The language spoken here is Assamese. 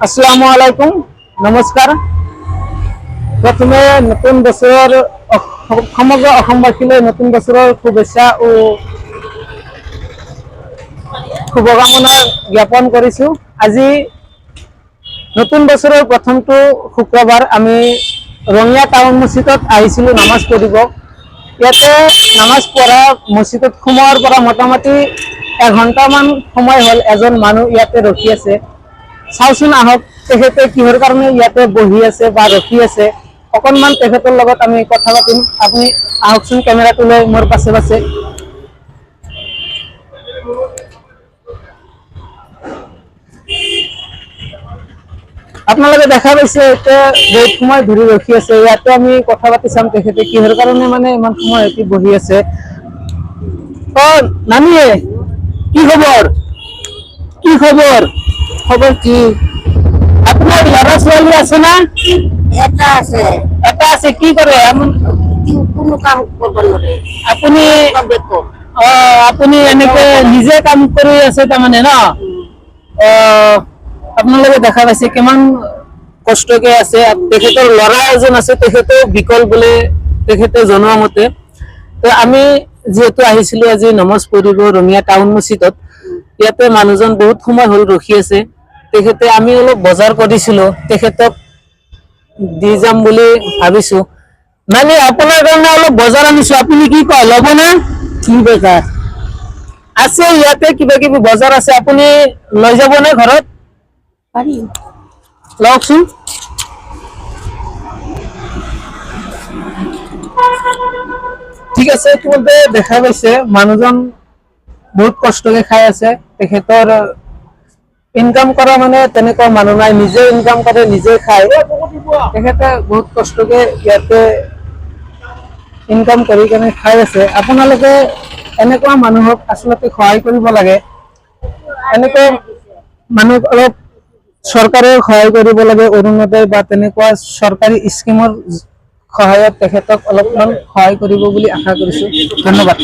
আসসালামু আলাইকুম, নমস্কাৰ। প্ৰথমে নতুন বছৰৰ সমগ্ৰ অসমবাসীলৈ নতুন বছৰৰ শুভেচ্ছা ও শুভকামনা জ্ঞাপন কৰিছোঁ। আজি নতুন বছৰৰ প্ৰথমটো শুক্ৰবাৰ আমি ৰঙিয়া টাউন মছজিদত আহিছিলোঁ নামাজ পঢ়িব। ইয়াতে নামাজ পঢ়া মছজিদত সোমোৱাৰ পৰা মোটামুটি এঘণ্টামান সময় হ'ল। এজন মানুহ ইয়াতে ৰখি আছে। চাওচোন আহক তেখেতে কিহৰ কাৰণে ইয়াতে বহি আছে বা ৰখি আছে, অকণমান তেখেতৰ লগত আমি কথা পাতিম। আপুনি আহকচোন, কেমেৰাটো লৈ মোৰ পাছে পাছে। আপোনালোকে দেখা পাইছে এতিয়া বহুত সময় ধৰি ৰখি আছে। ইয়াতে আমি কথা পাতি চাম তেখেতে কিহৰ কাৰণে মানে ইমান সময় ৰাতি বহি আছে। অ নানিয়ে, কি খবৰ? কি খবৰ? খবৰ কি? আপোনাৰ ল'ৰা ছোৱালী আছে না? এটা আছে। এটা আছে। কি কৰে? কোনো কাম কৰিব নোৱাৰে। আপুনি আপুনি এনেকে নিজে কাম কৰি আছে তাৰমানে ন? আপোনালোকে দেখা পাইছে কিমান কষ্টকে আছে। তেখেতৰ ল'ৰা এজন আছে, তেখেতেও বিকল বোলে তেখেতে জনোৱা মতে। তো আমি যিহেতু আহিছিলো আজি নামাজ পঢ়িব ৰঙিয়া টাউন মছজিদত, ইয়াতে মানুহজন বহুত সময় হ'ল ৰখি আছে। তেখেতে আমি অলপ বজাৰ কৰিছিলো, তেখেতক দি যাম বুলি ভাবিছো। মানে আপোনাৰ কাৰণে অলপ বজাৰ আনিছো, আপুনি কি কয়, ল'বনে? কি বজাৰ আছে? ইয়াতে কিবা কিবি বজাৰ আছে, আপুনি লৈ যাবনে ঘৰত? পাৰিম। লওকচোন। ঠিক আছে। তোমাকে দেখা পাইছে মানুহজন বহুত কষ্টকে খাই আছে। তেখেতৰ ইনকাম কৰা মানে তেনেকুৱা মানুহ নাই, নিজে ইনকাম কৰে নিজে খায়। তেখেতে বহুত কষ্টকে ইয়াতে ইনকাম কৰি কেনে খাই আছে। আপোনালোকে এনেকুৱা মানুহক আচলতে সহায় কৰিব লাগে। এনেকুৱা মানুহক অলপ চৰকাৰে সহায় কৰিব লাগে। অৰুণোদয় বা তেনেকুৱা চৰকাৰী স্কিমৰ সহায়ত তেখেতক অলপমান সহায় কৰিব বুলি আশা কৰিছো। ধন্যবাদ।